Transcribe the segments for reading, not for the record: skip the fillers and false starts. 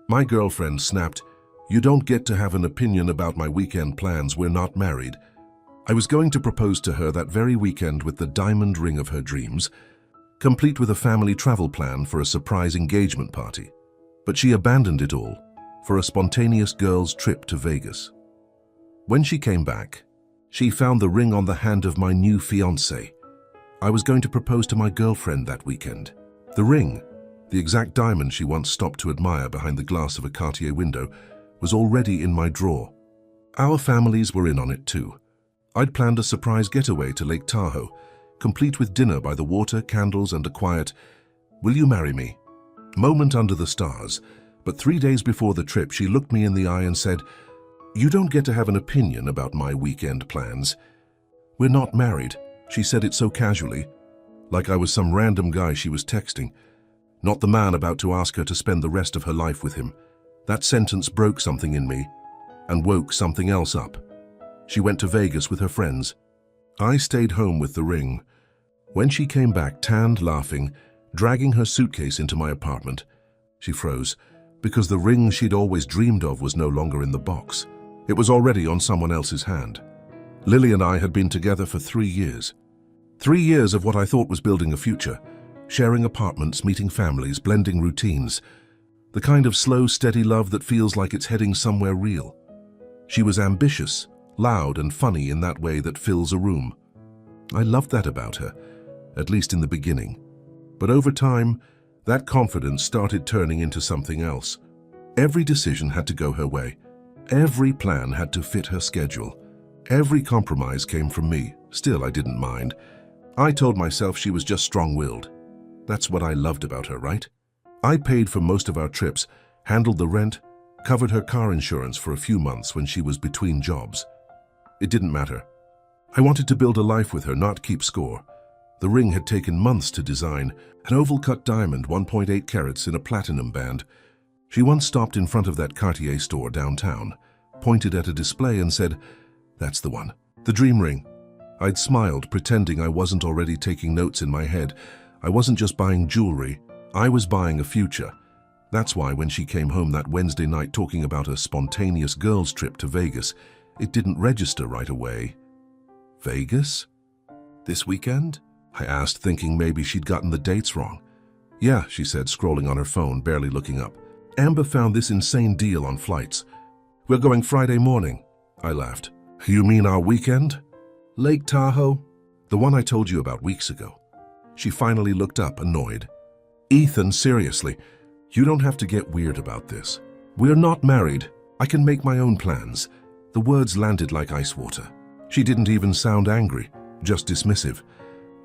My girlfriend snapped, "You don't get to have an opinion about my weekend plans. We're not married." I was going to propose to her that very weekend with the diamond ring of her dreams, complete with a family travel plan for a surprise engagement party. But she abandoned it all for a spontaneous girls' trip to Vegas. When she came back, she found the ring on the hand of my new fiancé. I was going to propose to my girlfriend that weekend. The ring, the exact diamond she once stopped to admire behind the glass of a Cartier window, was already in my drawer. Our families were in on it too. I'd planned a surprise getaway to Lake Tahoe, complete with dinner by the water, candles, and a quiet, "Will you marry me?" moment under the stars. But 3 days before the trip, she looked me in the eye and said, "You don't get to have an opinion about my weekend plans. We're not married." She said it so casually, like I was some random guy she was texting, not the man about to ask her to spend the rest of her life with him. That sentence broke something in me and woke something else up. She went to Vegas with her friends. I stayed home with the ring. When she came back, tanned, laughing, dragging her suitcase into my apartment, she froze, because the ring she'd always dreamed of was no longer in the box. It was already on someone else's hand. Lily and I had been together for 3 years. 3 years of what I thought was building a future, sharing apartments, meeting families, blending routines. The kind of slow, steady love that feels like it's heading somewhere real. She was ambitious, loud and funny in that way that fills a room. I loved that about her, at least in the beginning. But over time, that confidence started turning into something else. Every decision had to go her way. Every plan had to fit her schedule. Every compromise came from me. Still, I didn't mind. I told myself she was just strong-willed. That's what I loved about her, right? I paid for most of our trips, handled the rent, covered her car insurance for a few months when she was between jobs. It didn't matter. I wanted to build a life with her, not keep score. The ring had taken months to design, an oval-cut diamond, 1.8 carats in a platinum band. She once stopped in front of that Cartier store downtown, pointed at a display and said, "That's the one, the dream ring." I'd smiled, pretending I wasn't already taking notes in my head. I wasn't just buying jewelry, I was buying a future. That's why when she came home that Wednesday night talking about a spontaneous girls' trip to Vegas, it didn't register right away. Vegas? This weekend? I asked, thinking maybe she'd gotten the dates wrong. "Yeah," she said, scrolling on her phone, barely looking up. "Amber found this insane deal on flights. We're going Friday morning." I laughed. "You mean our weekend?" "Lake Tahoe?" "The one I told you about weeks ago." She finally looked up, annoyed. "Ethan, seriously, you don't have to get weird about this. We're not married. I can make my own plans." The words landed like ice water. She didn't even sound angry, just dismissive.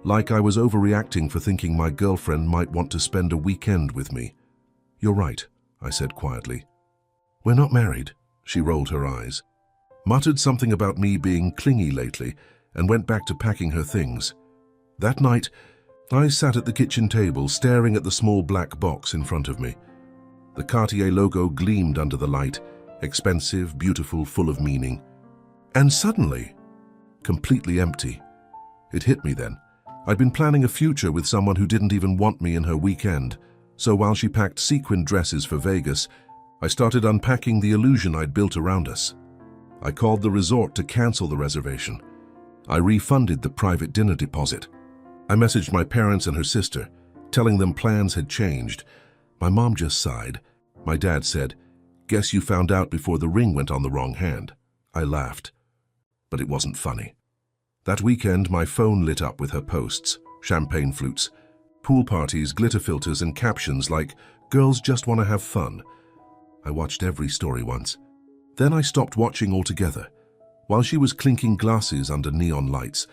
Like I was overreacting for thinking my girlfriend might want to spend a weekend with me. "You're right," I said quietly. "We're not married." She rolled her eyes, muttered something about me being clingy lately, and went back to packing her things. That night, I sat at the kitchen table, staring at the small black box in front of me. The Cartier logo gleamed under the light, expensive, beautiful, full of meaning. And suddenly, completely empty. It hit me then. I'd been planning a future with someone who didn't even want me in her weekend, so while she packed sequined dresses for Vegas, I started unpacking the illusion I'd built around us. I called the resort to cancel the reservation. I refunded the private dinner deposit. I messaged my parents and her sister, telling them plans had changed. My mom just sighed. My dad said, "Guess you found out before the ring went on the wrong hand." I laughed, but it wasn't funny. That weekend, my phone lit up with her posts, champagne flutes, pool parties, glitter filters, and captions like, "Girls just want to have fun." I watched every story once. Then I stopped watching altogether. While she was clinking glasses under neon lights,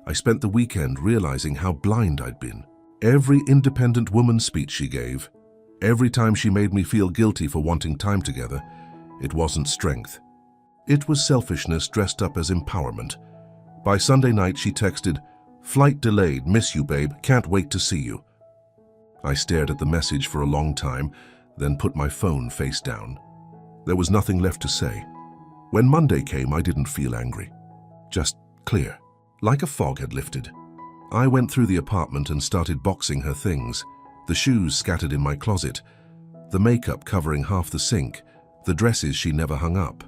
I spent the weekend realizing how blind I'd been. Every independent woman speech she gave, every time she made me feel guilty for wanting time together, it wasn't strength. It was selfishness dressed up as empowerment. By Sunday night, she texted, "Flight delayed, miss you, babe, can't wait to see you." I stared at the message for a long time, then put my phone face down. There was nothing left to say. When Monday came, I didn't feel angry. Just clear, like a fog had lifted. I went through the apartment and started boxing her things, the shoes scattered in my closet, the makeup covering half the sink, the dresses she never hung up.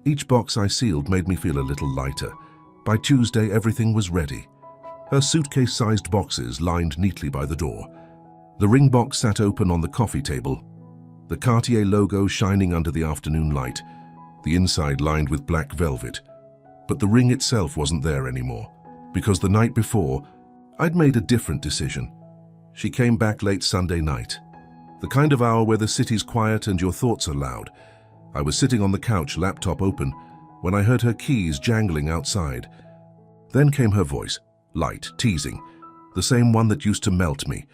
Each box I sealed made me feel a little lighter. By Tuesday, everything was ready. Her suitcase-sized boxes lined neatly by the door. The ring box sat open on the coffee table, the Cartier logo shining under the afternoon light, the inside lined with black velvet. But the ring itself wasn't there anymore, because the night before, I'd made a different decision. She came back late Sunday night, the kind of hour where the city's quiet and your thoughts are loud. I was sitting on the couch, laptop open, when I heard her keys jangling outside. Then came her voice, light, teasing, the same one that used to melt me.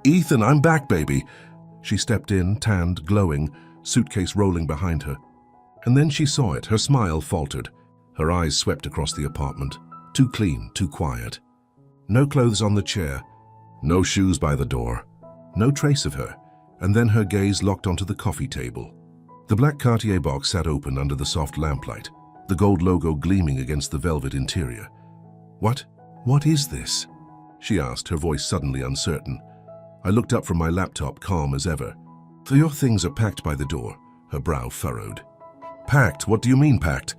"Ethan, I'm back, baby." She stepped in, tanned, glowing, suitcase rolling behind her. And then she saw it. Her smile faltered. Her eyes swept across the apartment. Too clean, too quiet. No clothes on the chair, no shoes by the door, no trace of her. And then her gaze locked onto the coffee table. The black Cartier box sat open under the soft lamplight, the gold logo gleaming against the velvet interior. What is this?" she asked, her voice suddenly uncertain. I looked up from my laptop, calm as ever. "So your things are packed by the door," her brow furrowed. "Packed? What do you mean packed?"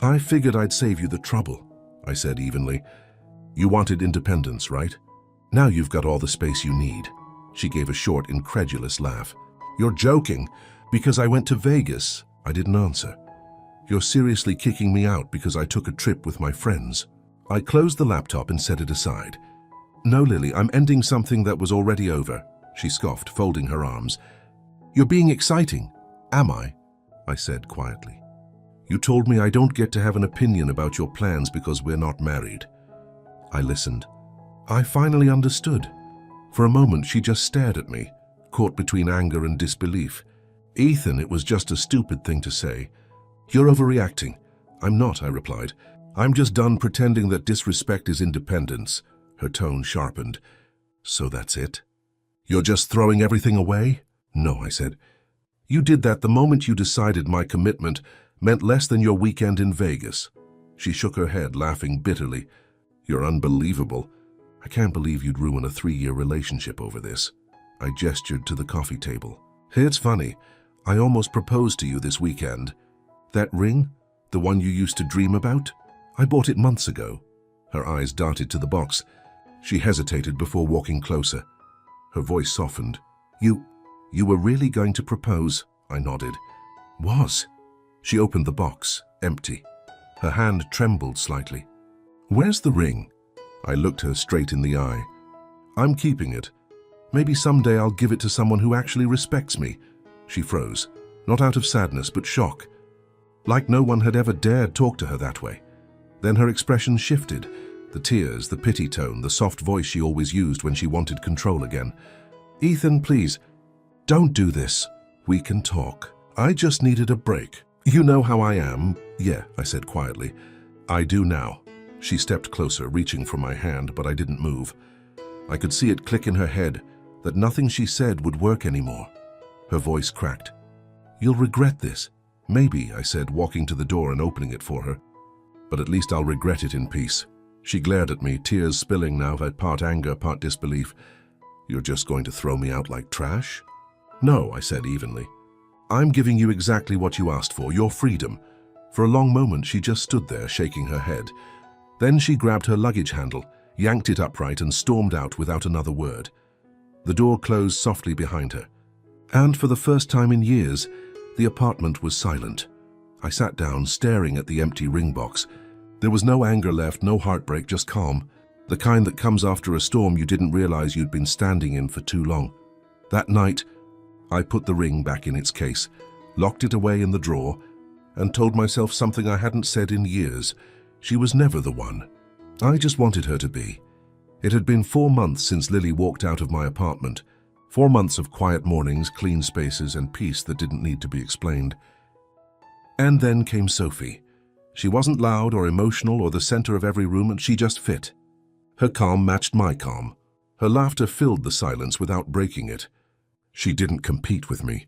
"I figured I'd save you the trouble," I said evenly. "You wanted independence, right? Now you've got all the space you need." She gave a short, incredulous laugh. "You're joking." "Because I went to Vegas." I didn't answer. "You're seriously kicking me out because I took a trip with my friends." I closed the laptop and set it aside. "No, Lily, I'm ending something that was already over," she scoffed, folding her arms. "You're being exciting." "Am I?" I said quietly. "You told me I don't get to have an opinion about your plans because we're not married." I listened. I finally understood. For a moment, she just stared at me, caught between anger and disbelief. "Ethan, it was just a stupid thing to say." "You're overreacting." "I'm not," I replied. "I'm just done pretending that disrespect is independence." Her tone sharpened. "So that's it? You're just throwing everything away?" "No," I said. "You did that the moment you decided my commitment meant less than your weekend in Vegas." She shook her head, laughing bitterly. "You're unbelievable. I can't believe you'd ruin a 3-year relationship over this." I gestured to the coffee table. "Hey, it's funny. I almost proposed to you this weekend. That ring, the one you used to dream about, I bought it months ago." Her eyes darted to the box. She hesitated before walking closer. Her voice softened. You were really going to propose?" I nodded. "Was?" She opened the box, empty. Her hand trembled slightly. "Where's the ring?" I looked her straight in the eye. "I'm keeping it. Maybe someday I'll give it to someone who actually respects me." She froze, not out of sadness but shock, like no one had ever dared talk to her that way. Then her expression shifted, the tears, the pity tone, the soft voice she always used when she wanted control again. "Ethan, please, don't do this. We can talk. I just needed a break. You know how I am." "Yeah," I said quietly. "I do now." She stepped closer, reaching for my hand, but I didn't move. I could see it click in her head, that nothing she said would work anymore. Her voice cracked. "You'll regret this." "Maybe," I said, walking to the door and opening it for her. "But at least I'll regret it in peace." She glared at me, tears spilling now, part anger, part disbelief. "You're just going to throw me out like trash?" "No," I said evenly. "I'm giving you exactly what you asked for, your freedom." For a long moment, she just stood there, shaking her head. Then she grabbed her luggage handle, yanked it upright, and stormed out without another word. The door closed softly behind her. And for the first time in years, the apartment was silent. I sat down, staring at the empty ring box. There was no anger left, no heartbreak, just calm. The kind that comes after a storm you didn't realize you'd been standing in for too long. That night, I put the ring back in its case, locked it away in the drawer, and told myself something I hadn't said in years. She was never the one. I just wanted her to be. It had been 4 months since Lily walked out of my apartment. 4 months of quiet mornings, clean spaces, and peace that didn't need to be explained. And then came Sophie. She wasn't loud or emotional or the center of every room, and she just fit. Her calm matched my calm. Her laughter filled the silence without breaking it. She didn't compete with me.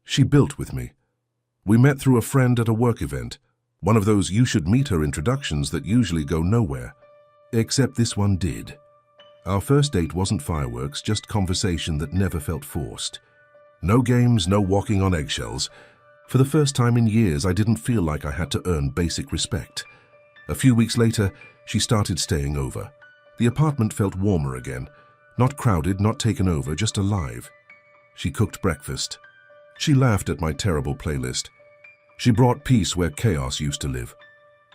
She built with me. We met through a friend at a work event, one of those you-should-meet-her introductions that usually go nowhere. Except this one did. Our first date wasn't fireworks, just conversation that never felt forced. No games, no walking on eggshells. For the first time in years, I didn't feel like I had to earn basic respect. A few weeks later, she started staying over. The apartment felt warmer again. Not crowded, not taken over, just alive. She cooked breakfast. She laughed at my terrible playlist. She brought peace where chaos used to live.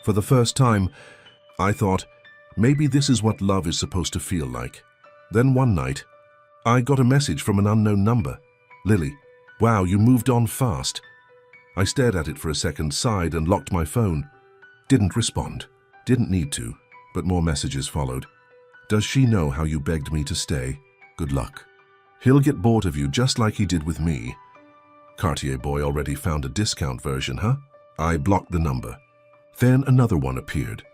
For the first time, I thought, maybe this is what love is supposed to feel like. Then one night, I got a message from an unknown number. Lily, wow, you moved on fast. I stared at it for a second, sighed, and locked my phone. Didn't respond. Didn't need to, but more messages followed. Does she know how you begged me to stay? Good luck. He'll get bored of you just like he did with me. Cartier boy already found a discount version, huh? I blocked the number. Then another one appeared.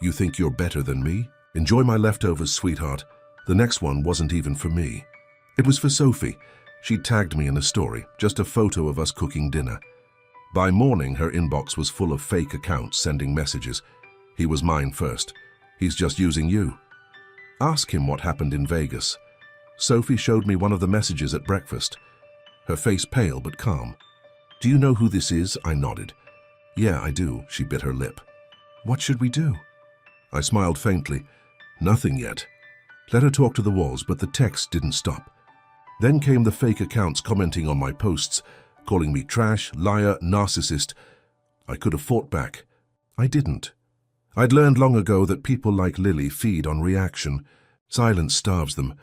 You think you're better than me? Enjoy my leftovers, sweetheart. The next one wasn't even for me. It was for Sophie. She tagged me in a story, just a photo of us cooking dinner. By morning, her inbox was full of fake accounts sending messages. He was mine first. He's just using you. Ask him what happened in Vegas. Sophie showed me one of the messages at breakfast. Her face pale but calm. Do you know who this is? I nodded. Yeah, I do. She bit her lip. What should we do? I smiled faintly. Nothing yet. Let her talk to the walls, but the text didn't stop. Then came the fake accounts commenting on my posts, calling me trash, liar, narcissist. I could have fought back. I didn't. I'd learned long ago that people like Lily feed on reaction. Silence starves them.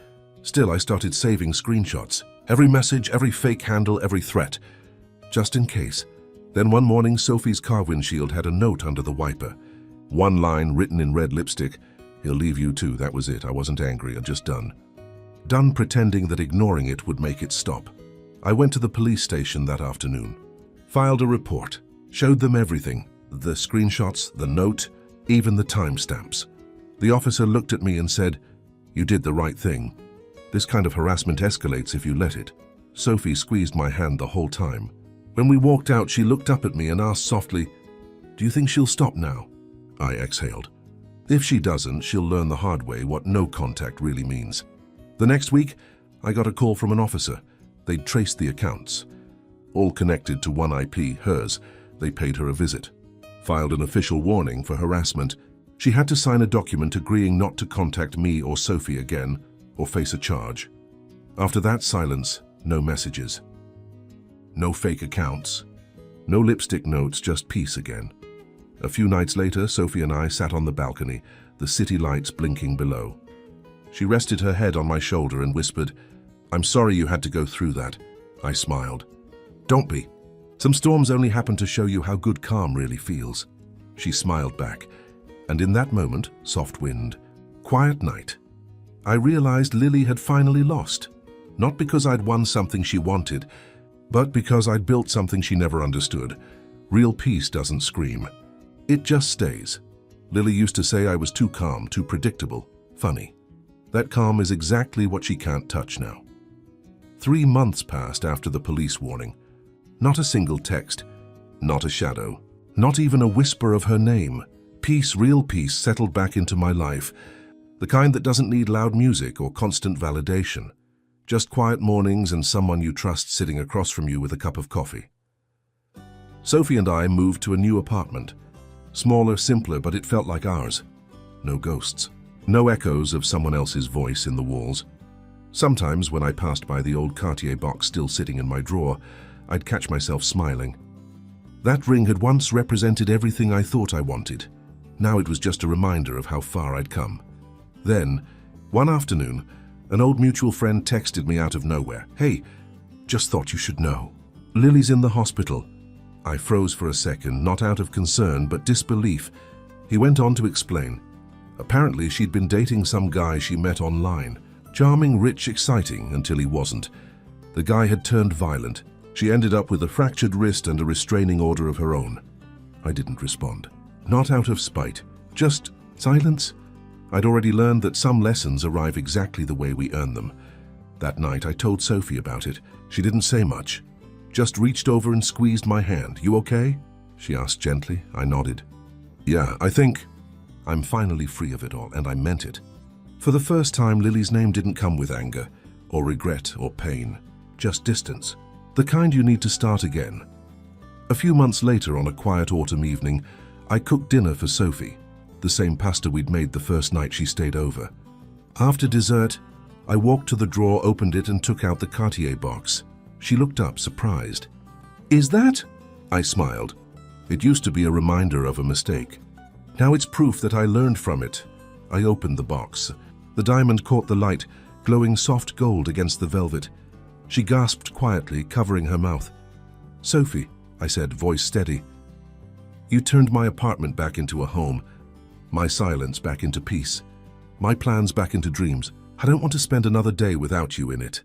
Still, I started saving screenshots. Every message, every fake handle, every threat. Just in case. Then one morning, Sophie's car windshield had a note under the wiper. One line written in red lipstick. He'll leave you too. That was it. I wasn't angry. I'm just done. Done pretending that ignoring it would make it stop. I went to the police station that afternoon. Filed a report. Showed them everything. The screenshots, the note, even the timestamps. The officer looked at me and said, "You did the right thing. This kind of harassment escalates if you let it." Sophie squeezed my hand the whole time. When we walked out, she looked up at me and asked softly, "Do you think she'll stop now?" I exhaled. If she doesn't, she'll learn the hard way what no contact really means. The next week, I got a call from an officer. They'd traced the accounts. All connected to one IP, hers. They paid her a visit. Filed an official warning for harassment. She had to sign a document agreeing not to contact me or Sophie again, or face a charge. After that silence, no messages. No fake accounts. No lipstick notes, just peace again. A few nights later, Sophie and I sat on the balcony, the city lights blinking below. She rested her head on my shoulder and whispered, "I'm sorry you had to go through that." I smiled. "Don't be. Some storms only happen to show you how good calm really feels." She smiled back, and in that moment, soft wind, quiet night, I realized Lily had finally lost. Not because I'd won something she wanted, but because I'd built something she never understood. Real peace doesn't scream. It just stays. Lily used to say I was too calm, too predictable, funny. That calm is exactly what she can't touch now. 3 months passed after the police warning. Not a single text, not a shadow, not even a whisper of her name. Peace, real peace, settled back into my life. The kind that doesn't need loud music or constant validation. Just quiet mornings and someone you trust sitting across from you with a cup of coffee. Sophie and I moved to a new apartment. Smaller, simpler, but it felt like ours. No ghosts. No echoes of someone else's voice in the walls. Sometimes, when I passed by the old Cartier box still sitting in my drawer, I'd catch myself smiling. That ring had once represented everything I thought I wanted. Now it was just a reminder of how far I'd come. Then, one afternoon, an old mutual friend texted me out of nowhere. "Hey, just thought you should know. Lily's in the hospital." I froze for a second, not out of concern, but disbelief. He went on to explain. Apparently, she'd been dating some guy she met online. Charming, rich, exciting, until he wasn't. The guy had turned violent. She ended up with a fractured wrist and a restraining order of her own. I didn't respond. Not out of spite. Just silence. I'd already learned that some lessons arrive exactly the way we earn them. That night, I told Sophie about it. She didn't say much. Just reached over and squeezed my hand. "You okay?" she asked gently. I nodded. "Yeah, I think I'm finally free of it all," and I meant it. For the first time, Lily's name didn't come with anger, or regret, or pain. Just distance. The kind you need to start again. A few months later, on a quiet autumn evening, I cooked dinner for Sophie, the same pasta we'd made the first night she stayed over. After dessert, I walked to the drawer, opened it, and took out the Cartier box. She looked up, surprised. "Is that?" I smiled. It used to be a reminder of a mistake. Now it's proof that I learned from it. I opened the box. The diamond caught the light, glowing soft gold against the velvet. She gasped quietly, covering her mouth. "Sophie," I said, voice steady. "You turned my apartment back into a home, my silence back into peace, my plans back into dreams. I don't want to spend another day without you in it."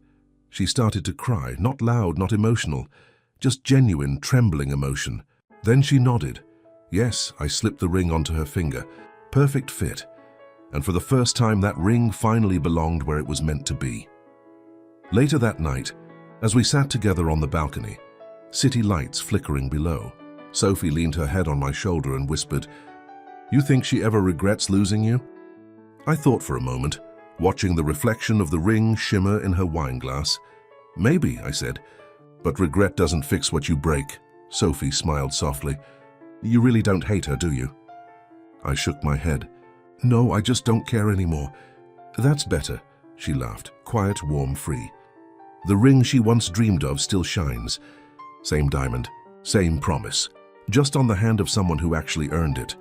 She started to cry, not loud, not emotional, just genuine, trembling emotion. Then she nodded. Yes, I slipped the ring onto her finger. Perfect fit. And for the first time, that ring finally belonged where it was meant to be. Later that night, as we sat together on the balcony, city lights flickering below, Sophie leaned her head on my shoulder and whispered, "You think she ever regrets losing you?" I thought for a moment, watching the reflection of the ring shimmer in her wine glass. "Maybe," I said, "but regret doesn't fix what you break." Sophie smiled softly. "You really don't hate her, do you?" I shook my head. "No, I just don't care anymore." "That's better," she laughed, quiet, warm, free. The ring she once dreamed of still shines. Same diamond, same promise, just on the hand of someone who actually earned it.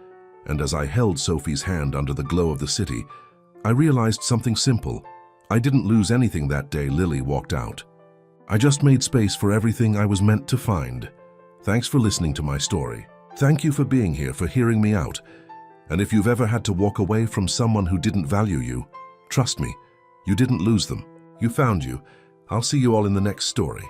And as I held Sophie's hand under the glow of the city, I realized something simple. I didn't lose anything that day Lily walked out. I just made space for everything I was meant to find. Thanks for listening to my story. Thank you for being here, for hearing me out. And if you've ever had to walk away from someone who didn't value you, trust me, you didn't lose them. You found you. I'll see you all in the next story.